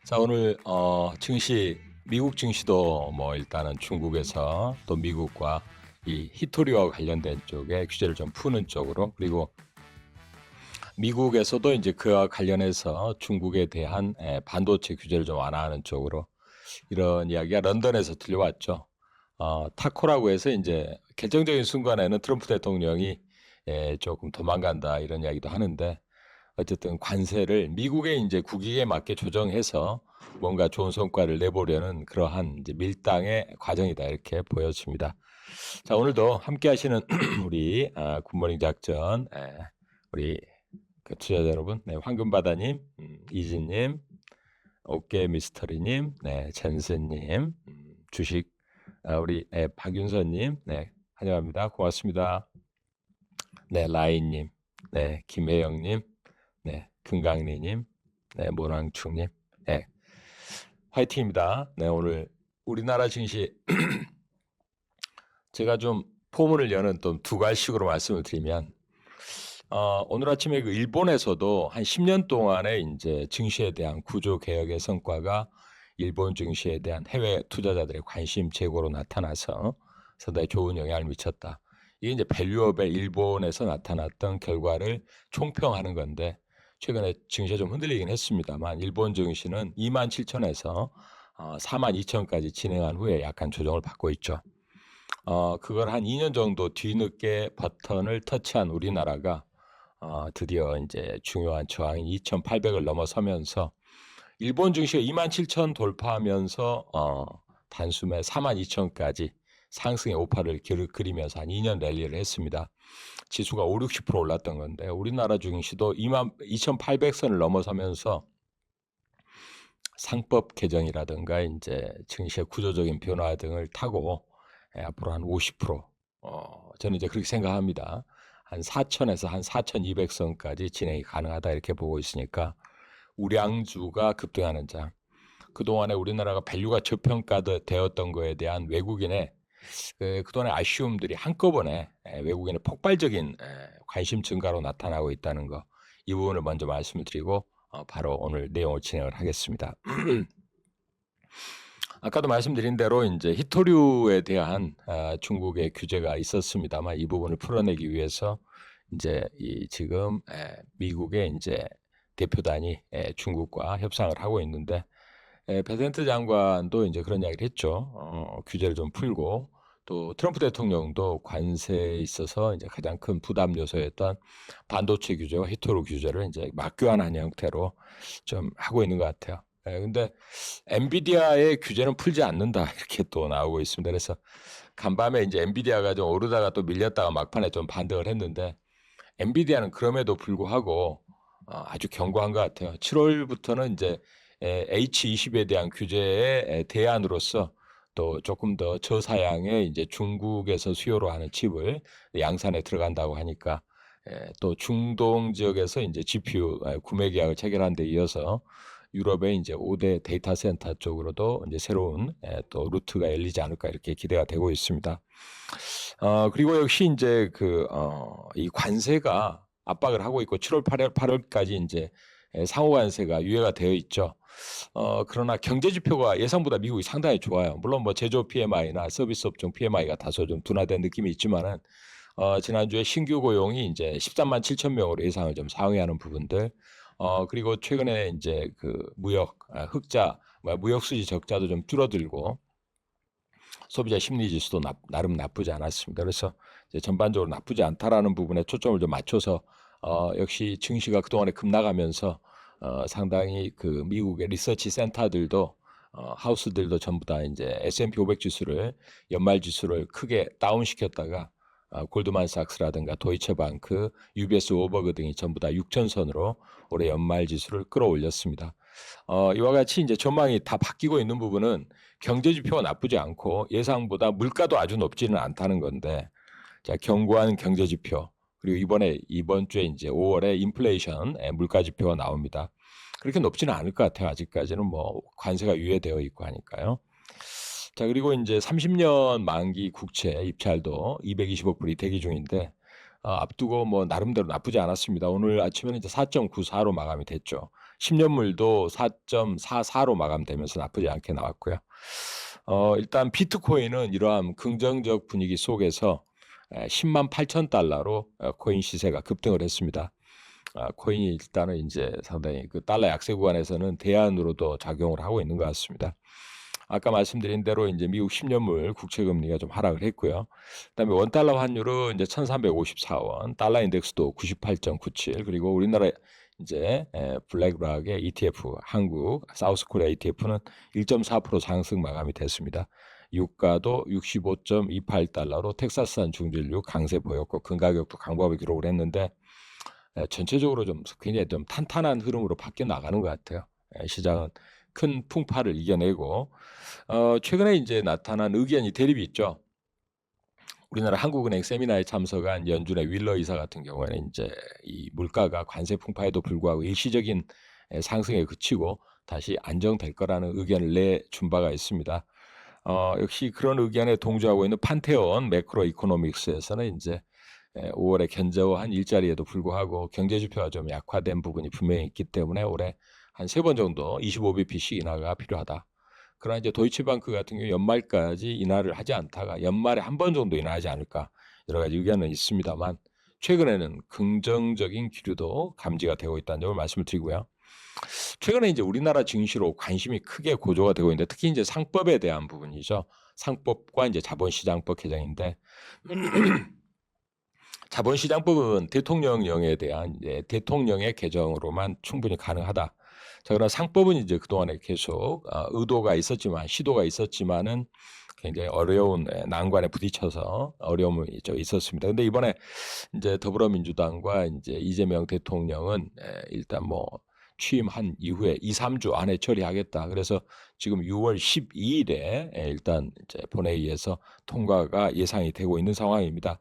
자, 오늘 증시 미국 증시도 뭐 일단은 중국에서 또 미국과 이 히토리와 관련된 쪽에 규제를 좀 푸는 쪽으로, 그리고 미국에서도 이제 그와 관련해서 중국에 대한 반도체 규제를 좀 완화하는 쪽으로 이런 이야기가 런던에서 들려왔죠. 타코라고 해서 이제 결정적인 순간에는 트럼프 대통령이 조금 도망간다 이런 이야기도 하는데, 어쨌든 관세를 미국의 이제 국익에 맞게 조정해서 뭔가 좋은 성과를 내보려는 그러한 이제 밀당의 과정이다 이렇게 보여집니다. 자, 오늘도 함께 하시는 우리 굿모닝 작전 우리 그 투자자 여러분, 황금바다님, 이진님, 오케 미스터리님, 젠스님, 주식 우리 박윤서님, 환영합니다. 고맙습니다. 라인님, 김혜영님, 금강리님, 모랑충님, 화이팅입니다. 오늘 우리나라 증시 제가 좀 포문을 여는 또 두 가지식으로 말씀을 드리면, 오늘 아침에 그 일본에서도 한 10년 동안의 이제 증시에 대한 구조 개혁의 성과가 일본 증시에 대한 해외 투자자들의 관심 제고로 나타나서 상당히 좋은 영향을 미쳤다. 이게 이제 밸류업의 일본에서 나타났던 결과를 총평하는 건데, 최근에 증시가 좀 흔들리긴 했습니다만 일본 증시는 27,000에서 42,000까지 진행한 후에 약간 조정을 받고 있죠. 그걸 한 2년 정도 뒤늦게 버튼을 터치한 우리나라가 드디어 이제 중요한 저항인 2,800을 넘어서면서 일본 증시가 27,000 돌파하면서 단숨에 42,000까지 상승의 오파를 그리면서 한 2년 랠리를 했습니다. 지수가 5, 60% 올랐던 건데, 우리나라 증시도 22,800선을 넘어서면서 상법 개정이라든가 이제 증시의 구조적인 변화 등을 타고 앞으로 한 50%, 저는 이제 그렇게 생각합니다. 한 4,000에서 한 4,200선까지 진행이 가능하다 이렇게 보고 있으니까 우량주가 급등하는 장, 그동안에 우리나라가 밸류가 저평가되었던 거에 대한 외국인의 그동안의 아쉬움들이 한꺼번에 외국인의 폭발적인 관심 증가로 나타나고 있다는 거, 이 부분을 먼저 말씀을 드리고 바로 오늘 내용을 진행을 하겠습니다. 아까도 말씀드린 대로 이제 히토류에 대한 중국의 규제가 있었습니다만, 이 부분을 풀어내기 위해서 이제 지금 미국의 이제 대표단이 중국과 협상을 하고 있는데, 베센트 장관도 이제 그런 이야기를 했죠. 규제를 좀 풀고, 또 트럼프 대통령도 관세에 있어서 이제 가장 큰 부담 요소였던 반도체 규제와 히토류 규제를 이제 맞교환한 형태로 좀 하고 있는 것 같아요. 근데 엔비디아의 규제는 풀지 않는다 이렇게 또 나오고 있습니다. 그래서 간밤에 이제 엔비디아가 좀 오르다가 또 밀렸다가 막판에 좀 반등을 했는데, 엔비디아는 그럼에도 불구하고 아주 견고한 것 같아요. 7월부터는 이제 H20에 대한 규제의 대안으로서 또 조금 더 저사양의 이제 중국에서 수요로 하는 칩을 양산에 들어간다고 하니까, 또 중동 지역에서 이제 GPU 구매 계약을 체결한 데 이어서 유럽의 이제 5대 데이터 센터 쪽으로도 이제 새로운 또 루트가 열리지 않을까 이렇게 기대가 되고 있습니다. 그리고 역시 이제 이 관세가 압박을 하고 있고 7월 8월까지 이제 상호 관세가 유예가 되어 있죠. 그러나 경제 지표가 예상보다 미국이 상당히 좋아요. 물론 뭐 제조 PMI나 서비스 업종 PMI가 다소 좀 둔화된 느낌이 있지만은, 지난주에 신규 고용이 이제 13만 7천 명으로 예상을 좀 상회하는 부분들, 그리고 최근에 이제 그 무역 흑자, 무역 수지 적자도 좀 줄어들고, 소비자 심리 지수도 나름 나쁘지 않았습니다. 그래서 이제 전반적으로 나쁘지 않다라는 부분에 초점을 좀 맞춰서 역시 증시가 그동안에 급락하면서 상당히 그 미국의 리서치 센터들도 하우스들도 전부 다 이제 S&P 500 지수를, 연말 지수를 크게 다운시켰다가 골드만삭스라든가 도이체방크, UBS 오버그 등이 전부 다 6천선으로 올해 연말 지수를 끌어올렸습니다. 이와 같이 이제 전망이 다 바뀌고 있는 부분은 경제 지표가 나쁘지 않고 예상보다 물가도 아주 높지는 않다는 건데, 자, 견고한 경제 지표, 그리고 이번 주에 이제 5월에 인플레이션 물가 지표가 나옵니다. 그렇게 높지는 않을 것 같아요. 아직까지는 뭐 관세가 유예되어 있고 하니까요. 자, 그리고 이제 30년 만기 국채 입찰도 220억 불이 대기 중인데, 앞두고 뭐 나름대로 나쁘지 않았습니다. 오늘 아침에는 이제 4.94로 마감이 됐죠. 10년물도 4.44로 마감되면서 나쁘지 않게 나왔고요. 일단 비트코인은 이러한 긍정적 분위기 속에서 10만 8천 달러로 코인 시세가 급등을 했습니다. 코인이 일단은 이제 상당히 그 달러 약세 구간에서는 대안으로도 작용을 하고 있는 것 같습니다. 아까 말씀드린 대로 이제 미국 10년물 국채 금리가 좀 하락을 했고요. 그다음에 원달러 환율은 이제 1,354원, 달러 인덱스도 98.97, 그리고 우리나라 이제 블랙락의 ETF 한국 사우스코리아 ETF는 1.4% 상승 마감이 됐습니다. 유가도 65.28달러로 텍사스산 중진류 강세 보였고 금가격도 강보합을 기록을 했는데 전체적으로 좀 굉장히 좀 탄탄한 흐름으로 바뀌어 나가는 것 같아요. 시장은 큰 풍파를 이겨내고 최근에 이제 나타난 의견이 대립이 있죠. 우리나라 한국은행 세미나에 참석한 연준의 윌러 이사 같은 경우에는 이제 이 물가가 관세 풍파에도 불구하고 일시적인 상승에 그치고 다시 안정될 거라는 의견을 내준 바가 있습니다. 역시 그런 의견에 동조하고 있는 판테온 매크로 이코노믹스에서는 이제 5월에 견저한 일자리에도 불구하고 경제 지표가 좀 약화된 부분이 분명히 있기 때문에 올해 한 3번 정도 25bp씩 인하가 필요하다. 그러나 이제 도이치방크 같은 경우 연말까지 인하를 하지 않다가 연말에 한 번 정도 인하하지 않을까 여러 가지 의견은 있습니다만 최근에는 긍정적인 기류도 감지가 되고 있다는 점을 말씀을 드리고요. 최근에 이제 우리나라 증시로 관심이 크게 고조가 되고 있는데 특히 이제 상법에 대한 부분이죠. 상법과 이제 자본시장법 개정인데 자본시장법은 대통령령에 대한 대통령의 개정으로만 충분히 가능하다. 자, 그러나 상법은 이제 그동안에 계속 의도가 있었지만 시도가 있었지만은 굉장히 어려운 난관에 부딪혀서 어려움이 있었습니다. 근데 이번에 이제 더불어민주당과 이제 이재명 대통령은 일단 뭐 취임한 이후에 2-3주 안에 처리하겠다. 그래서 지금 6월 12일에 일단 이제 본회의에서 통과가 예상이 되고 있는 상황입니다.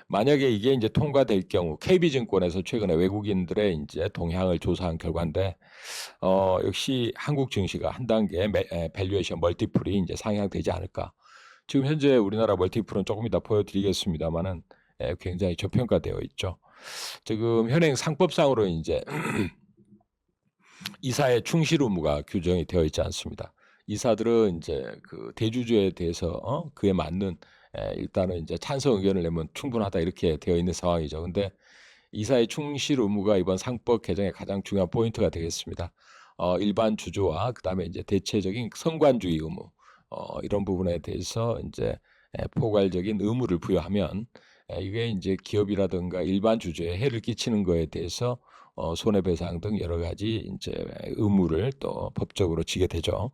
만약에 이게 이제 통과될 경우 KB증권에서 최근에 외국인들의 이제 동향을 조사한 결과인데 역시 한국 증시가 한 단계 밸류에이션 멀티플이 이제 상향되지 않을까. 지금 현재 우리나라 멀티플은 조금 이따 보여드리겠습니다만은 굉장히 저평가되어 있죠. 지금 현행 상법상으로 이제 이사의 충실 의무가 규정이 되어 있지 않습니다. 이사들은 이제 그 대주주에 대해서 그에 맞는 일단은 이제 찬성 의견을 내면 충분하다 이렇게 되어 있는 상황이죠. 근데 이사의 충실 의무가 이번 상법 개정의 가장 중요한 포인트가 되겠습니다. 일반 주주와 그다음에 이제 대체적인 성관주의 의무 이런 부분에 대해서 이제 포괄적인 의무를 부여하면 이게 이제 기업이라든가 일반 주주에 해를 끼치는 거에 대해서 손해배상 등 여러 가지 이제 의무를 또 법적으로 지게 되죠.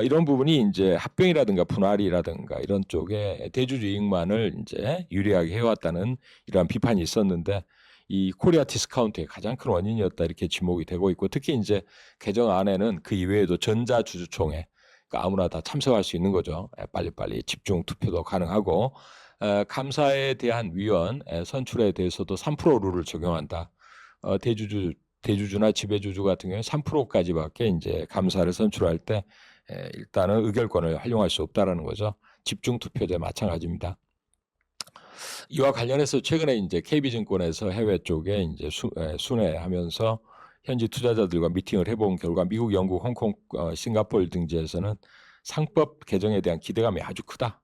이런 부분이 이제 합병이라든가 분할이라든가 이런 쪽에 대주주 이익만을 이제 유리하게 해왔다는 이러한 비판이 있었는데 이 코리아 디스카운트의 가장 큰 원인이었다 이렇게 지목이 되고 있고 특히 이제 개정 안에는 그 이외에도 전자주주총회 그러니까 아무나 다 참석할 수 있는 거죠. 빨리빨리 집중 투표도 가능하고 감사에 대한 위원 선출에 대해서도 3% 룰을 적용한다. 대주주나 지배주주 같은 경우에 3%까지밖에 이제 감사를 선출할 때 일단은 의결권을 활용할 수 없다라는 거죠. 집중 투표제 마찬가지입니다. 이와 관련해서 최근에 이제 KB증권에서 해외 쪽에 이제 순회하면서 현지 투자자들과 미팅을 해본 결과 미국, 영국, 홍콩, 싱가포르 등지에서는 상법 개정에 대한 기대감이 아주 크다.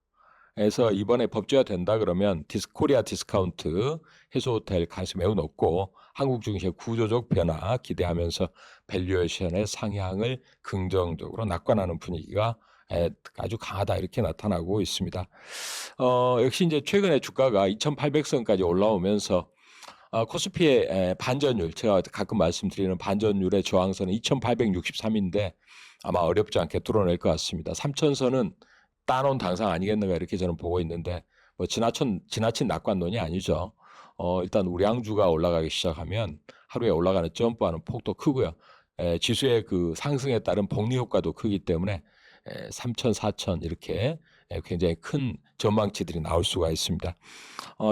그래서 이번에 법제화 된다 그러면 코리아 디스카운트 해소될 가능성이 매우 높고 한국 증시의 구조적 변화 기대하면서 밸류에이션의 상향을 긍정적으로 낙관하는 분위기가 아주 강하다 이렇게 나타나고 있습니다. 역시 이제 최근에 주가가 2,800선까지 올라오면서 코스피의 반전율 제가 가끔 말씀드리는 반전율의 저항선은 2,863인데 아마 어렵지 않게 뚫어낼 것 같습니다. 3,000선은 따놓은 당상 아니겠는가 이렇게 저는 보고 있는데 뭐 지나친 낙관론이 아니죠. 일단 우량주가 올라가기 시작하면 하루에 올라가는 점프하는 폭도 크고요. 지수의 그 상승에 따른 복리 효과도 크기 때문에 3,000, 4,000 이렇게 굉장히 큰 전망치들이 나올 수가 있습니다.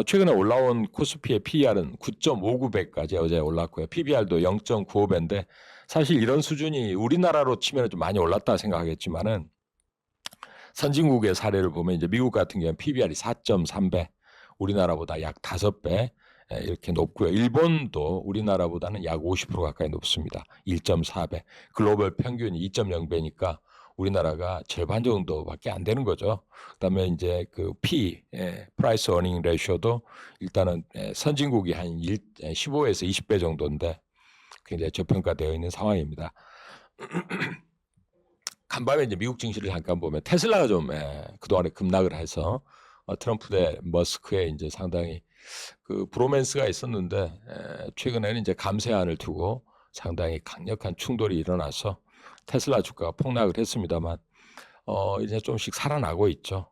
최근에 올라온 코스피의 PER은 9.59배까지 어제 올랐고요. PBR도 0.95배인데 사실 이런 수준이 우리나라로 치면 좀 많이 올랐다 생각하겠지만은 선진국의 사례를 보면 이제 미국 같은 경우는 PBR이 4.3배, 우리나라보다 약 5배, 이렇게 높고요. 일본도 우리나라보다는 약 50% 가까이 높습니다. 1.4배. 글로벌 평균이 2.0배니까 우리나라가 절반 정도밖에 안 되는 거죠. 그다음에 이제 그 프라이스 어닝 레이쇼도 일단은 선진국이 한 15에서 20배 정도인데 굉장히 저평가되어 있는 상황입니다. 간밤에 이제 미국 증시를 잠깐 보면 테슬라가 좀 그동안에 급락을 해서 트럼프 대 머스크의 이제 상당히 그 브로맨스가 있었는데 최근에는 이제 감세안을 두고 상당히 강력한 충돌이 일어나서 테슬라 주가가 폭락을 했습니다만 이제 좀씩 살아나고 있죠.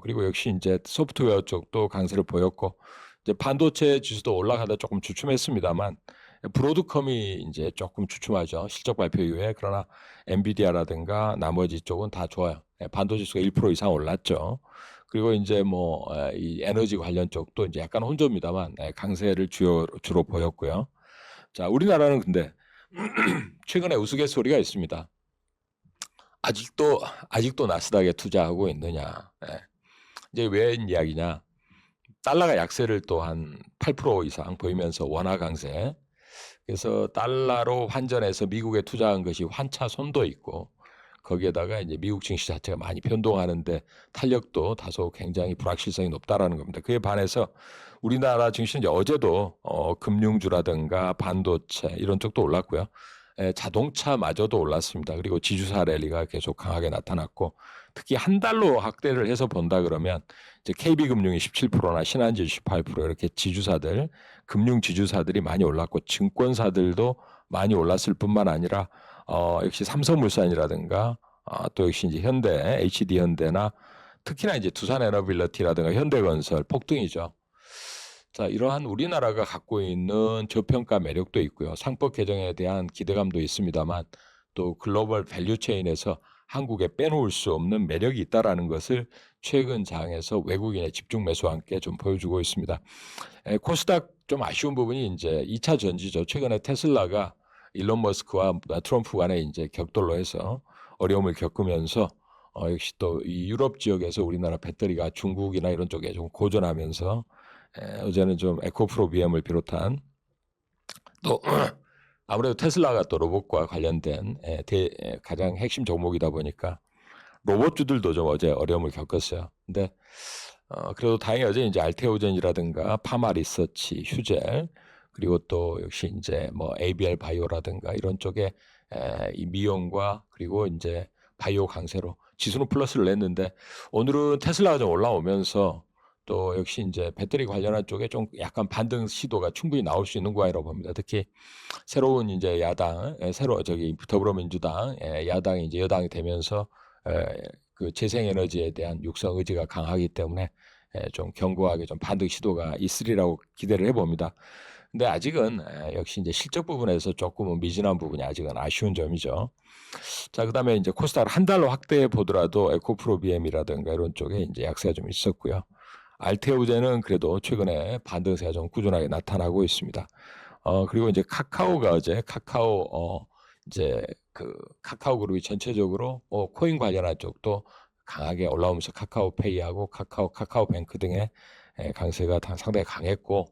그리고 역시 이제 소프트웨어 쪽도 강세를 보였고 이제 반도체 지수도 올라가다 조금 주춤했습니다만 브로드컴이 이제 조금 주춤하죠. 실적 발표 이후에. 그러나 엔비디아라든가 나머지 쪽은 다 좋아요. 반도체 지수가 1% 이상 올랐죠. 그리고 이제 뭐 이 에너지 관련 쪽도 이제 약간 혼조입니다만 강세를 주로 보였고요. 자, 우리나라는 근데 최근에 우스갯소리가 있습니다. 아직도 나스닥에 투자하고 있느냐. 이제 왜 이야기냐. 달러가 약세를 또 한 8% 이상 보이면서 원화 강세. 그래서 달러로 환전해서 미국에 투자한 것이 환차손도 있고 거기에다가 이제 미국 증시 자체가 많이 변동하는데 탄력도 다소 굉장히 불확실성이 높다라는 겁니다. 그에 반해서 우리나라 증시는 이제 어제도 금융주라든가 반도체 이런 쪽도 올랐고요. 자동차마저도 올랐습니다. 그리고 지주사 랠리가 계속 강하게 나타났고 특히 한 달로 확대를 해서 본다 그러면 이제 KB금융이 17%나 신한지 18% 이렇게 지주사들, 금융 지주사들이 많이 올랐고 증권사들도 많이 올랐을 뿐만 아니라 역시 삼성물산이라든가 또 역시 이제 현대, HD현대나 특히나 이제 두산에너빌리티라든가 현대건설 폭등이죠. 자, 이러한 우리나라가 갖고 있는 저평가 매력도 있고요. 상법 개정에 대한 기대감도 있습니다만 또 글로벌 밸류체인에서 한국에 빼놓을 수 없는 매력이 있다라는 것을 최근 장에서 외국인의 집중 매수와 함께 좀 보여주고 있습니다. 코스닥 좀 아쉬운 부분이 이제 2차 전지죠. 최근에 테슬라가 일론 머스크와 트럼프 간에 이제 격돌로 해서 어려움을 겪으면서 역시 또 이 유럽 지역에서 우리나라 배터리가 중국이나 이런 쪽에 좀 고전하면서 어제는 좀 에코프로비엠을 비롯한 또 아무래도 테슬라가 또 로봇과 관련된 가장 핵심 종목이다 보니까 로봇주들도 좀 어제 어려움을 겪었어요. 근데 그래도 다행히 어제 이제 알테오젠이라든가 파마리서치, 휴젤 그리고 또 역시 이제 뭐 ABL 바이오라든가 이런 쪽에 이 미용과 그리고 이제 바이오 강세로 지수는 플러스를 냈는데 오늘은 테슬라가 좀 올라오면서 또 역시 이제 배터리 관련한 쪽에 좀 약간 반등 시도가 충분히 나올 수 있는 거라고 봅니다. 특히 새로운 이제 야당, 더불어민주당 야당이 이제 여당이 되면서 그 재생에너지에 대한 육성 의지가 강하기 때문에 좀 견고하게 좀 반등 시도가 있으리라고 기대를 해봅니다. 근데 아직은 역시 이제 실적 부분에서 조금은 미진한 부분이 아직은 아쉬운 점이죠. 자, 그다음에 이제 코스닥을 한 달로 확대해 보더라도 에코프로비엠이라든가 이런 쪽에 이제 약세가 좀 있었고요. 알테오젠은 그래도 최근에 반등세가 좀 꾸준하게 나타나고 있습니다. 그리고 이제 카카오가 어제 이제 그 카카오 그룹이 전체적으로 코인 관련한 쪽도 강하게 올라오면서 카카오페이하고 카카오뱅크 등의 강세가 상당히 강했고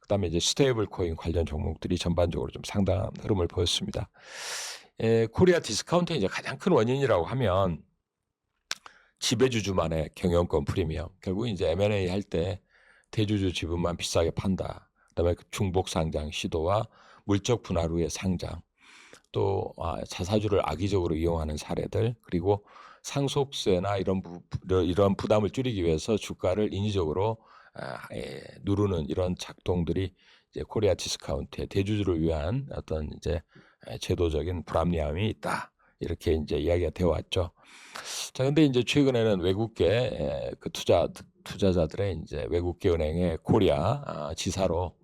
그다음에 이제 스테이블 코인 관련 종목들이 전반적으로 좀 상당한 흐름을 보였습니다. 코리아 디스카운트의 이제 가장 큰 원인이라고 하면 지배주주만의 경영권 프리미엄. 결국 이제 M&A 할 때 대주주 지분만 비싸게 판다. 그다음에 중복 상장 시도와 물적 분할 후의 상장. 또 자사주를 악의적으로 이용하는 사례들 그리고 상속세나 이런 부담을 줄이기 위해서 주가를 인위적으로 누르는 이런 작동들이 이제 코리아 디스카운트의 대주주를 위한 어떤 이제 제도적인 불합리함이 있다. 이렇게 이제 이야기가 되어 왔죠. 자, 근데 이제 최근에는 외국계 그 투자자들의 이제 외국계 은행의 코리아 지사로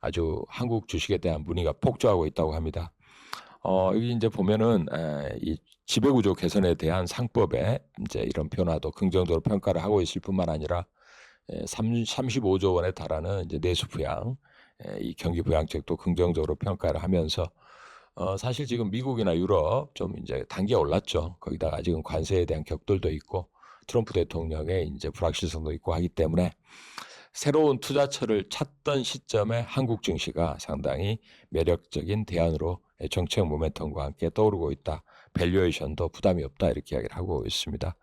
아주 한국 주식에 대한 문의가 폭주하고 있다고 합니다. 여기 이제 보면은 이 지배구조 개선에 대한 상법에 이제 이런 변화도 긍정적으로 평가를 하고 있을 뿐만 아니라 35조 원에 달하는 이제 내수 부양, 이 경기 부양책도 긍정적으로 평가를 하면서 사실 지금 미국이나 유럽 좀 이제 단계 올랐죠. 거기다가 아직은 관세에 대한 격돌도 있고 트럼프 대통령의 이제 불확실성도 있고 하기 때문에 새로운 투자처를 찾던 시점에 한국 증시가 상당히 매력적인 대안으로 정책 모멘텀과 함께 떠오르고 있다. 밸류에이션도 부담이 없다 이렇게 이야기를 하고 있습니다.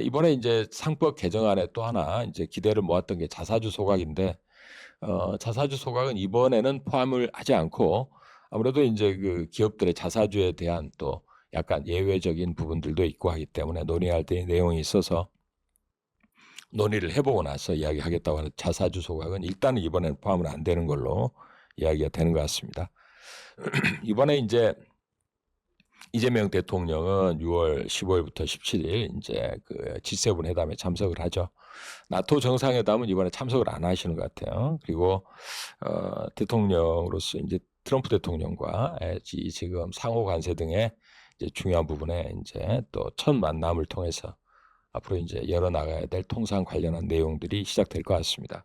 이번에 이제 상법 개정안에 또 하나 이제 기대를 모았던 게 자사주 소각인데 자사주 소각은 이번에는 포함을 하지 않고 아무래도 이제 그 기업들의 자사주에 대한 또 약간 예외적인 부분들도 있고 하기 때문에 논의할 때 내용이 있어서 논의를 해보고 나서 이야기하겠다고 하는 자사주 소각은 일단은 이번에는 포함은 안 되는 걸로 이야기가 되는 것 같습니다. 이번에 이제 이재명 대통령은 6월 15일부터 17일 이제 그 G7 회담에 참석을 하죠. 나토 정상회담은 이번에 참석을 안 하시는 것 같아요. 그리고 대통령으로서 이제 트럼프 대통령과 지금 상호 관세 등의 이제 중요한 부분에 이제 또 첫 만남을 통해서 앞으로 이제 열어나가야 될 통상 관련한 내용들이 시작될 것 같습니다.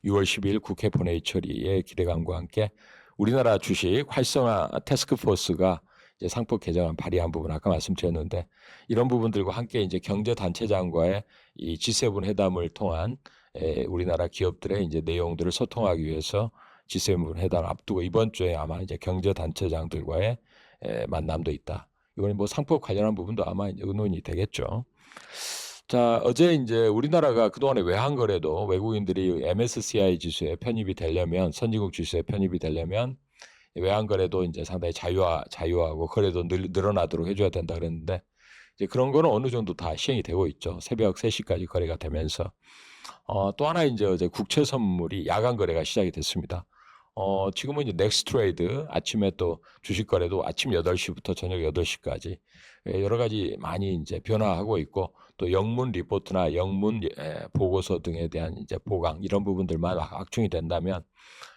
6월 12일 국회 본회의 처리의 기대감과 함께 우리나라 주식 활성화 태스크포스가 이제 상법 개정안 발의한 부분 아까 말씀드렸는데 이런 부분들과 함께 이제 경제단체장과의 이 G7 회담을 통한 우리나라 기업들의 이제 내용들을 소통하기 위해서 G7 회담을 앞두고 이번 주에 아마 이제 경제단체장들과의 만남도 있다. 이거는 뭐 상법 관련한 부분도 아마 이제 의논이 되겠죠. 자, 어제 이제 우리나라가 그동안에 외환거래도 외국인들이 MSCI 지수에 편입이 되려면 선진국 지수에 편입이 되려면 외환거래도 이제 상당히 자유하고 거래도 늘어나도록 해줘야 된다 그랬는데 이제 그런 거는 어느 정도 다 시행이 되고 있죠. 새벽 3시까지 거래가 되면서 또 하나 이제 어제 국채 선물이 야간 거래가 시작이 됐습니다. 지금은 이제 넥스트레이드 아침에 또 주식 거래도 아침 8시부터 저녁 8시까지 여러 가지 많이 이제 변화하고 있고 또 영문 리포트나 영문 보고서 등에 대한 이제 보강 이런 부분들만 확충이 된다면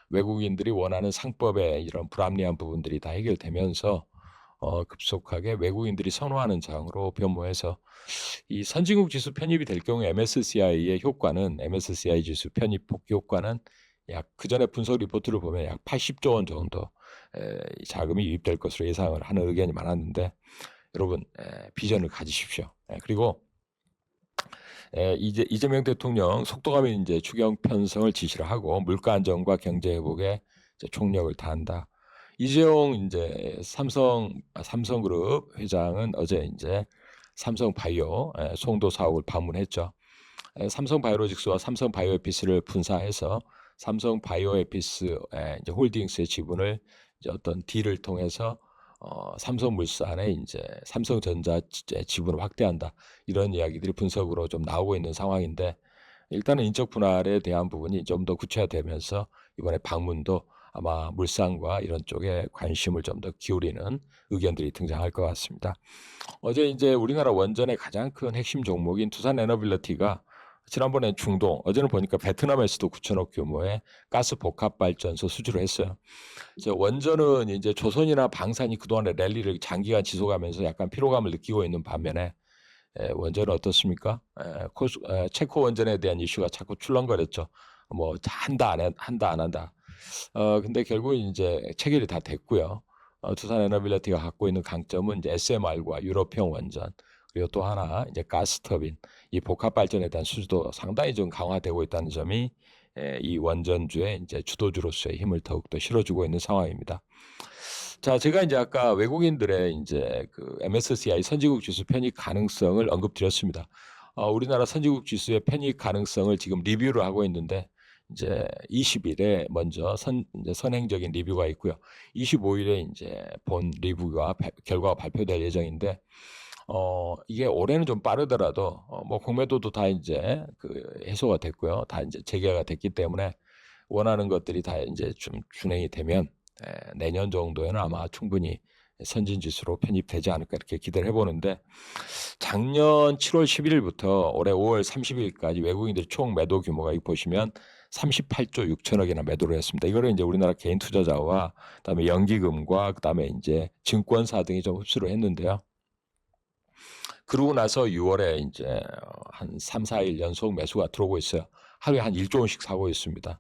외국인들이 원하는 상법의 이런 불합리한 부분들이 다 해결되면서 급속하게 외국인들이 선호하는 장으로 변모해서 이 선진국 지수 편입이 될 경우 MSCI의 효과는 MSCI 지수 편입 복귀 효과는 약 그전에 분석 리포트를 보면 약 80조 원 정도 자금이 유입될 것으로 예상을 하는 의견이 많았는데 여러분 비전을 가지십시오. 그리고 이재명 대통령 속도감 있는 이제 추경 편성을 지시를 하고 물가 안정과 경제 회복에 총력을 다한다. 이재용 이제 삼성그룹 회장은 어제 이제 삼성바이오 송도 사옥을 방문했죠. 삼성바이오로직스와 삼성바이오에피스를 분사해서 삼성바이오에피스 이제 홀딩스의 지분을 이제 어떤 딜을 통해서 삼성물산의 이제 삼성전자 지분을 확대한다 이런 이야기들이 분석으로 좀 나오고 있는 상황인데 일단은 인적 분할에 대한 부분이 좀 더 구체화되면서 이번에 방문도 아마 물산과 이런 쪽에 관심을 좀 더 기울이는 의견들이 등장할 것 같습니다. 어제 이제 우리나라 원전의 가장 큰 핵심 종목인 두산에너빌리티가 지난번에 중동, 어제는 보니까 베트남에서도 9천억 규모의 가스 복합 발전소 수주를 했어요. 이제 원전은 이제 조선이나 방산이 그동안의 랠리를 장기간 지속하면서 약간 피로감을 느끼고 있는 반면에 원전은 어떻습니까? 체코 원전에 대한 이슈가 자꾸 출렁거렸죠. 뭐 한다 안 한다. 근데 결국 이제 체결이 다 됐고요. 두산에너빌리티가 갖고 있는 강점은 이제 SMR과 유럽형 원전 그리고 또 하나 이제 가스터빈 이 복합 발전에 대한 수주도 상당히 좀 강화되고 있다는 점이 이 원전주의 이제 주도주로서의 힘을 더욱더 실어주고 있는 상황입니다. 자, 제가 이제 아까 외국인들의 이제 그 MSCI 선진국 지수 편입 가능성을 언급드렸습니다. 우리나라 선진국 지수의 편입 가능성을 지금 리뷰를 하고 있는데 이제 20일에 먼저 이제 선행적인 리뷰가 있고요. 25일에 이제 본 리뷰가 결과가 발표될 예정인데 이게 올해는 좀 빠르더라도 뭐 공매도도 다 이제 그 해소가 됐고요. 다 이제 재개가 됐기 때문에 원하는 것들이 다 이제 좀 준행이 되면 내년 정도에는 아마 충분히 선진 지수로 편입되지 않을까 이렇게 기대를 해보는데 작년 7월 11일부터 올해 5월 30일까지 외국인들의 총 매도 규모가 이 보시면 38조 6천억이나 매도를 했습니다. 이거를 이제 우리나라 개인 투자자와 그다음에 연기금과 그다음에 이제 증권사 등이 좀 흡수를 했는데요. 그러고 나서 6월에 이제 한 3, 4일 연속 매수가 들어오고 있어요. 하루에 한 1조 원씩 사고 있습니다.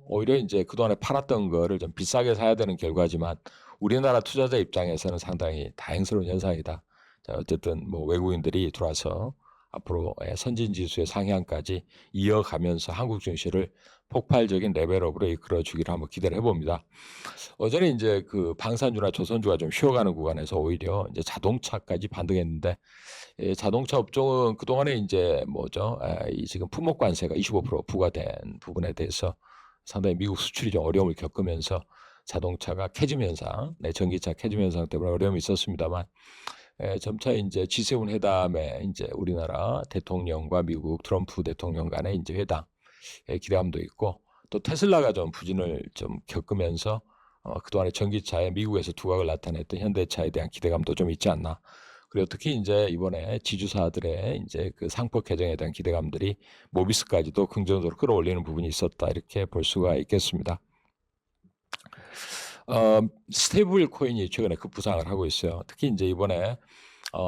오히려 이제 그동안에 팔았던 거를 좀 비싸게 사야 되는 결과지만 우리나라 투자자 입장에서는 상당히 다행스러운 현상이다. 자, 어쨌든 뭐 외국인들이 들어와서 앞으로 선진 지수의 상향까지 이어가면서 한국 증시를 폭발적인 레벨업으로 이끌어 주기를 한번 기대를 해봅니다. 어제는 이제 그 방산주나 조선주가 좀 쉬어가는 구간에서 오히려 이제 자동차까지 반등했는데, 자동차 업종은 그동안에 이제 뭐죠? 이 지금 품목 관세가 25% 부과된 부분에 대해서 상당히 미국 수출이 좀 어려움을 겪으면서 자동차가 캐즘 현상, 전기차 캐즘 현상 때문에 어려움이 있었습니다만, 점차 이제 G7 회담에 이제 우리나라 대통령과 미국 트럼프 대통령 간의 이제 회담 기대감도 있고, 또 테슬라가 좀 부진을 좀 겪으면서 그동안에 전기차에 미국에서 두각을 나타냈던 현대차에 대한 기대감도 좀 있지 않나. 그리고 특히 이제 이번에 지주사들의 이제 그 상법 개정에 대한 기대감들이 모비스까지도 긍정적으로 끌어올리는 부분이 있었다, 이렇게 볼 수가 있겠습니다. 스테이블 코인이 최근에 급부상을 하고 있어요. 특히 이제 이번에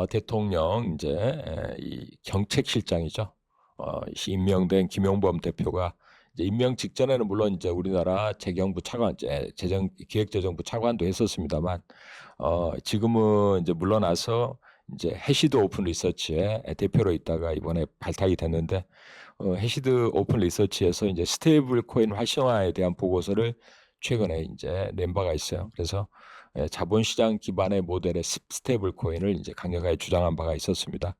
대통령 이제 이 경책실장이죠. 임명된 김용범 대표가 이제 임명 직전에는 물론 이제 우리나라 재경부 차관, 기획재정부 차관도 했었습니다만, 지금은 이제 물러나서 이제 해시드 오픈 리서치의 대표로 있다가 이번에 발탁이 됐는데, 해시드 오픈 리서치에서 이제 스테이블 코인 활성화에 대한 보고서를 최근에 이제 낸 바가 있어요. 그래서 자본시장 기반의 모델의 스테이블 코인을 이제 강력하게 주장한 바가 있었습니다.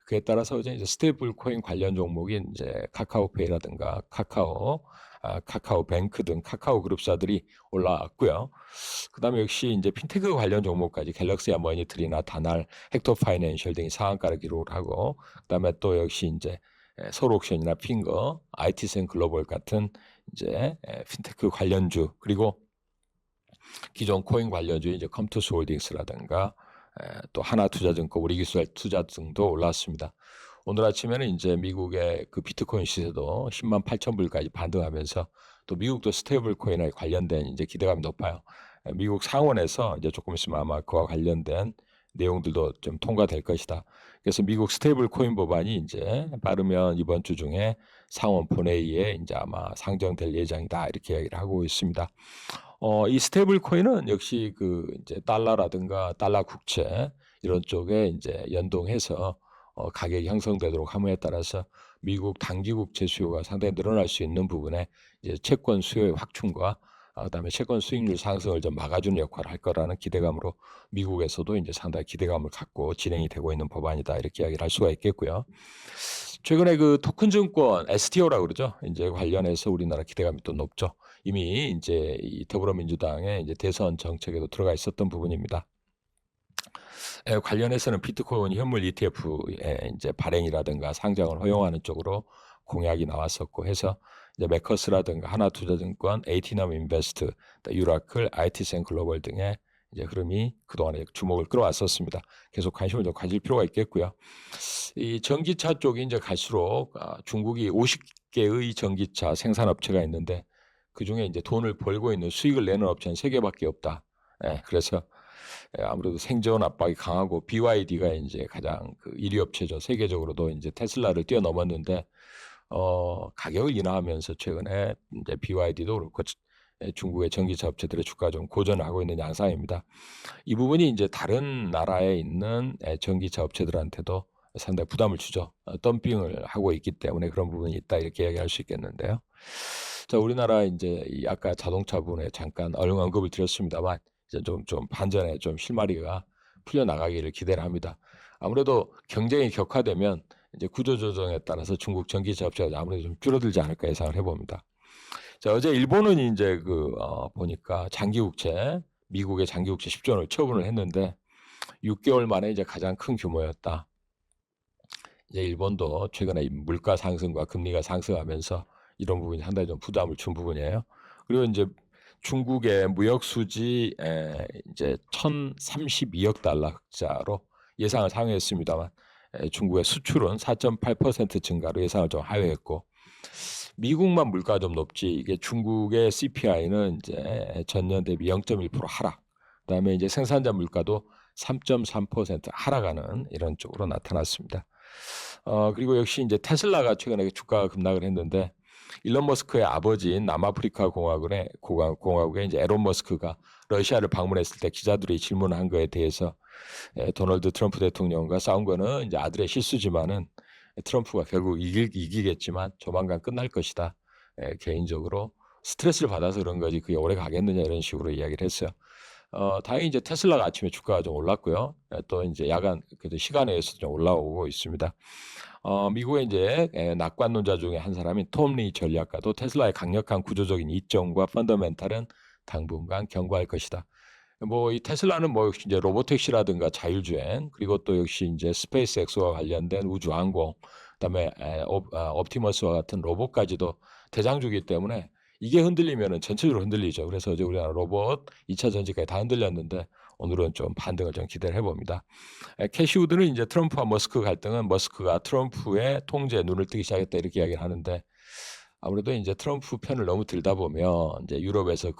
그에 따라서 이제 스테이블 코인 관련 종목인 이제 카카오페이라든가 카카오뱅크 등 카카오 그룹사들이 올라왔고요. 그다음에 역시 이제 핀테크 관련 종목까지 갤럭시아 머니트리나 다날, 헥토 파이낸셜 등이 상한가를 기록을 하고, 그다음에 또 역시 이제 솔옥션이나 핑거, IT센 글로벌 같은 이제 핀테크 관련주, 그리고 기존 코인 관련주 이제 컴투스 홀딩스라든가 또 하나투자증권, 우리기술투자 등도 올랐습니다. 오늘 아침에는 이제 미국의 그 비트코인 시세도 10만 8천 불까지 반등하면서, 또 미국도 스테이블 코인에 관련된 이제 기대감이 높아요. 미국 상원에서 이제 조금 있으면 아마 그와 관련된 내용들도 좀 통과될 것이다. 그래서 미국 스테이블 코인 법안이 이제 빠르면 이번 주 중에 상원 본회의에 이제 아마 상정될 예정이다, 이렇게 이야기를 하고 있습니다. 이 스테이블 코인은 역시 그 이제 달러라든가 달러 국채 이런 쪽에 이제 연동해서 가격이 형성되도록 함에 따라서 미국 단기 국채 수요가 상당히 늘어날 수 있는 부분에 이제 채권 수요의 확충과 그다음에 채권 수익률 상승을 좀 막아주는 역할을 할 거라는 기대감으로 미국에서도 이제 상당히 기대감을 갖고 진행이 되고 있는 법안이다, 이렇게 이야기를 할 수가 있겠고요. 최근에 그 토큰 증권 STO라고 그러죠. 이제 관련해서 우리나라 기대감이 또 높죠. 이미 이제 이 더불어민주당의 이제 대선 정책에도 들어가 있었던 부분입니다. 관련해서는 비트코인 현물 ETF의 이제 발행이라든가 상장을 허용하는 쪽으로 공약이 나왔었고 해서 이제 메커스라든가 하나투자증권, 에이티넘 인베스트, 유라클, IT센 글로벌 등의 이제 흐름이 그동안에 주목을 끌어왔었습니다. 계속 관심을 좀 가질 필요가 있겠고요. 이 전기차 쪽이 이제 갈수록 중국이 50개의 전기차 생산업체가 있는데, 그 중에 이제 돈을 벌고 있는, 수익을 내는 업체는 3개밖에 없다. 그래서 아무래도 생존 압박이 강하고, BYD가 이제 가장 그 1위 업체죠. 세계적으로도 이제 테슬라를 뛰어넘었는데, 가격을 인하하면서 최근에 이제 BYD도 그렇고 중국의 전기차 업체들의 주가가 좀 고전을 하고 있는 양상입니다. 이 부분이 이제 다른 나라에 있는 전기차 업체들한테도 상당히 부담을 주죠. 덤핑을 하고 있기 때문에 그런 부분이 있다, 이렇게 이야기할 수 있겠는데요. 자, 우리나라 이제 이 아까 자동차 부분에 잠깐 언급을 드렸습니다만, 이제 좀 반전에 좀 실마리가 풀려 나가기를 기대를 합니다. 아무래도 경쟁이 격화되면 이제 구조조정에 따라서 중국 전기차 업체가 아무래도 좀 줄어들지 않을까 예상을 해봅니다. 자, 어제 일본은 이제 보니까 장기국채, 미국의 장기국채 10조 원을 처분을 했는데 6개월 만에 이제 가장 큰 규모였다. 이제 일본도 최근에 물가 상승과 금리가 상승하면서 이런 부분이 상당히 좀 부담을 준 부분이에요. 그리고 이제 중국의 무역 수지 이제 1,032억 달러 흑자로 예상을 상회했습니다만, 중국의 수출은 4.8% 증가로 예상을 좀 하회했고, 미국만 물가가 좀 높지, 이게 중국의 CPI는 이제 전년 대비 0.1% 하락, 그다음에 이제 생산자 물가도 3.3% 하락하는 이런 쪽으로 나타났습니다. 그리고 역시 이제 테슬라가 최근에 주가가 급락을 했는데, 일론 머스크의 아버지인 남아프리카 공화국의 이제 에론 머스크가 러시아를 방문했을 때 기자들이 질문한 거에 대해서 도널드 트럼프 대통령과 싸운 거는 이제 아들의 실수지만은 트럼프가 결국 이기겠지만 조만간 끝날 것이다. 개인적으로 스트레스를 받아서 그런 거지 그게 오래 가겠느냐 이런 식으로 이야기를 했어요. 다행히 이제 테슬라가 아침에 주가가 좀 올랐고요. 또 이제 야간 그래도 시간에 의해서 좀 올라오고 있습니다. 미국의 이제 낙관론자 중에 한 사람인 톰 리 전략가도 테슬라의 강력한 구조적인 이점과 펀더멘탈은 당분간 견고할 것이다. 뭐 이 테슬라는 뭐 역시 이제 로보택시라든가 자율주행 그리고 또 역시 이제 스페이스X와 관련된 우주항공 그다음에 옵티머스와 같은 로봇까지도 대장주기 때문에 이게 흔들리면은 전체적으로 흔들리죠. 그래서 어제 우리나라 로봇 2차 전지까지 다 흔들렸는데 오늘은 좀 반등을 좀 기대를 해봅니다. 캐시우드는 이제 트럼프와 머스크 갈등은 머스크가 트럼프의 통제에 눈을 뜨기 시작했다 이렇게 이야기를 하는데 아무래도 이제 트럼프 편을 너무 들다 보면 이제 유럽에서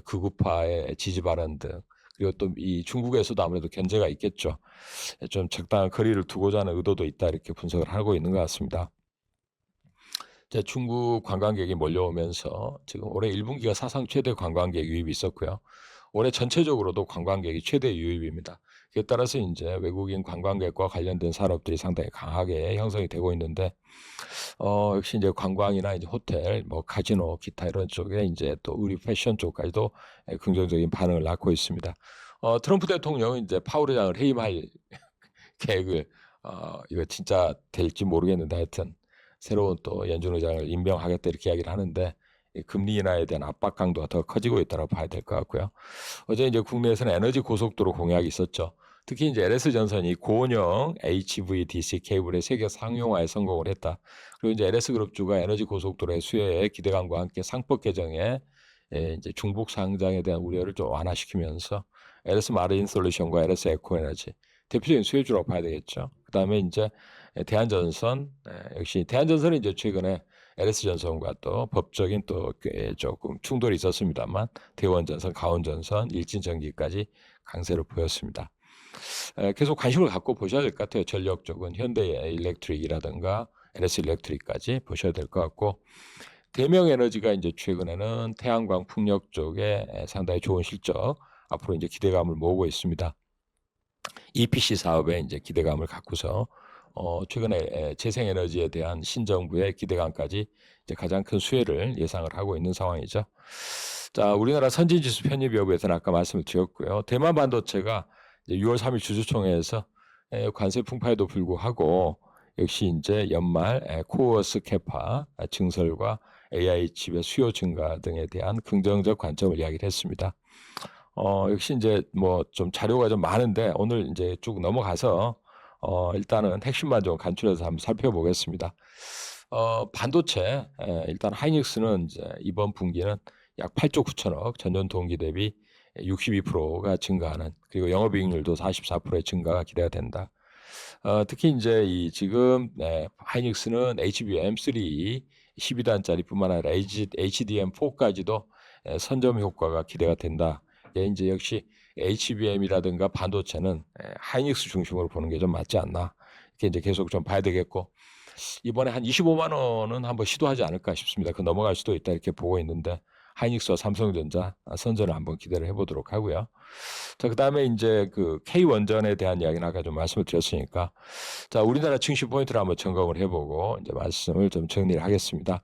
극우파의 지지 발언 등 그리고 또 이 중국에서도 아무래도 견제가 있겠죠. 좀 적당한 거리를 두고자 하는 의도도 있다 이렇게 분석을 하고 있는 것 같습니다. 이제 중국 관광객이 몰려오면서 지금 올해 1분기가 사상 최대 관광객 유입이 있었고요. 올해 전체적으로도 관광객이 최대 유입입니다. 그에 따라서 이제 외국인 관광객과 관련된 산업들이 상당히 강하게 형성이 되고 있는데 역시 이제 관광이나 이제 호텔, 뭐 카지노, 기타 이런 쪽에 이제 또 의류 패션 쪽까지도 긍정적인 반응을 낳고 있습니다. 트럼프 대통령은 이제 파월 의장을 해임할 계획을 이거 진짜 될지 모르겠는데 하여튼 새로운 또 연준 의장을 임명하겠다 이렇게 이야기를 하는데 이 금리 인하에 대한 압박 강도가 더 커지고 있다고 봐야 될 것 같고요. 어제 이제 국내에서는 에너지 고속도로 공약이 있었죠. 특히 이제 LS전선이 고온형 HVDC 케이블의 세계 상용화에 성공을 했다. 그리고 이제 LS그룹주가 에너지 고속도로의 수요에 기대감과 함께 상법 개정에 이제 중복 상장에 대한 우려를 좀 완화시키면서 LS 마린 솔루션과 LS 에코에너지 대표적인 수혜주라고 봐야 되겠죠. 그다음에 이제 대한전선 역시 대한전선은 이제 최근에 LS전선과 또 법적인 또 조금 충돌이 있었습니다만 대원전선, 가온전선, 일진전기까지 강세를 보였습니다. 계속 관심을 갖고 보셔야 될 것 같아요. 전력 쪽은 현대일렉트릭이라든가 LS일렉트릭까지 보셔야 될 것 같고 대명에너지가 이제 최근에는 태양광 풍력 쪽에 상당히 좋은 실적 앞으로 이제 기대감을 모으고 있습니다. EPC 사업에 이제 기대감을 갖고서 최근에 재생에너지에 대한 신정부의 기대감까지 이제 가장 큰 수혜를 예상을 하고 있는 상황이죠. 자, 우리나라 선진지수 편입 여부에서는 아까 말씀을 드렸고요. 대만 반도체가 이제 6월 3일 주주총회에서 관세 풍파에도 불구하고 역시 이제 연말 코어스 캐파 증설과 AI 칩의 수요 증가 등에 대한 긍정적 관점을 이야기를 했습니다. 역시 이제 뭐 좀 자료가 좀 많은데 오늘 이제 쭉 넘어가서 일단은 핵심만 좀 간추려서 한번 살펴보겠습니다. 반도체 일단 하이닉스는 이제 이번 분기는 약 8조 9천억 전년 동기 대비 62%가 증가하는 그리고 영업이익률도 44%의 증가가 기대가 된다. 특히 이제 이 지금 하이닉스는 HBM3 12단짜리뿐만 아니라 HDM4까지도 선점 효과가 기대가 된다. 이제 역시 HBM이라든가 반도체는 하이닉스 중심으로 보는 게 좀 맞지 않나. 이렇게 이제 계속 좀 봐야 되겠고 이번에 한 25만 원은 한번 시도하지 않을까 싶습니다. 그 넘어갈 수도 있다 이렇게 보고 있는데 하이닉스와 삼성전자 선전을 한번 기대를 해보도록 하고요. 자, 그다음에 이제 그 K 원전에 대한 이야기는 아까 좀 말씀을 드렸으니까 자, 우리나라 증시 포인트를 한번 점검을 해보고 이제 말씀을 좀 정리를 하겠습니다.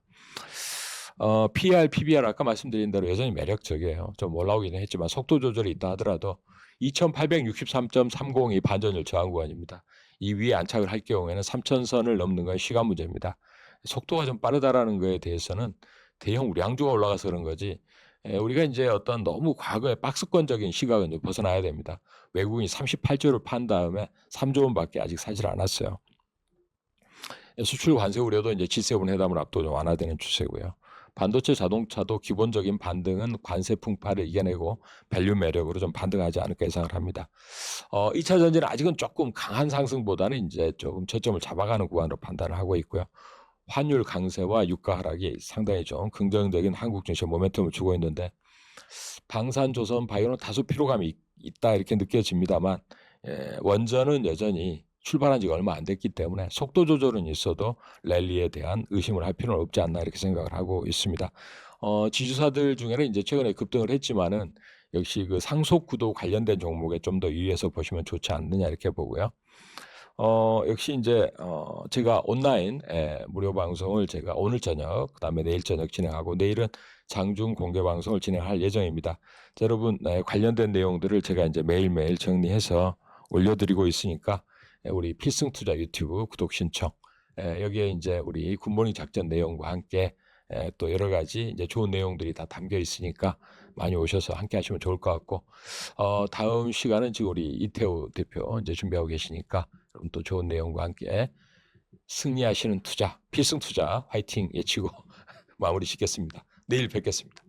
PR, PBR 아까 말씀드린 대로 여전히 매력적이에요. 좀 올라오기는 했지만 속도 조절이 있다 하더라도 2863.30이 반전율 저항 구간입니다. 이 위에 안착을 할 경우에는 3000선을 넘는 건 시간 문제입니다. 속도가 좀 빠르다라는 거에 대해서는 대형 우량주가 올라가서 그런 거지 우리가 이제 어떤 너무 과거의 박스권적인 시각은 좀 벗어나야 됩니다. 외국인이 38조를 판 다음에 3조 원밖에 아직 사질 않았어요. 수출 관세 우려도 이제 G7 회담을 앞두고 완화되는 추세고요. 반도체 자동차도 기본적인 반등은 관세 풍파를 이겨내고 밸류 매력으로 좀 반등하지 않을까 예상을 합니다. 2차 전지는 아직은 조금 강한 상승보다는 이제 조금 저점을 잡아가는 구간으로 판단을 하고 있고요. 환율 강세와 유가 하락이 상당히 좀 긍정적인 한국 증시에 모멘텀을 주고 있는데 방산, 조선, 바이오는 다소 피로감이 있다 이렇게 느껴집니다만 원전은 여전히 출발한 지가 얼마 안 됐기 때문에 속도 조절은 있어도 랠리에 대한 의심을 할 필요는 없지 않나 이렇게 생각을 하고 있습니다. 지주사들 중에는 이제 최근에 급등을 했지만은 역시 그 상속 구도 관련된 종목에 좀 더 유의해서 보시면 좋지 않느냐 이렇게 보고요. 역시 인제 제가 온라인 무료 방송을 제가 오늘 저녁 그다음에 내일 저녁 진행하고 내일은 장중 공개 방송을 진행할 예정입니다. 자 여러분 관련된 내용들을 제가 인제 매일매일 정리해서 올려드리고 있으니까 우리 필승투자 유튜브 구독 신청 여기에 인제 우리 굿모닝 작전 내용과 함께 또 여러 가지 이제 좋은 내용들이 다 담겨 있으니까 많이 오셔서 함께 하시면 좋을 것 같고 다음 시간은 지금 우리 이태우 대표 인제 준비하고 계시니까 그럼 또 좋은 내용과 함께 승리하시는 투자, 필승투자 화이팅 외치고 마무리 짓겠습니다. 내일 뵙겠습니다.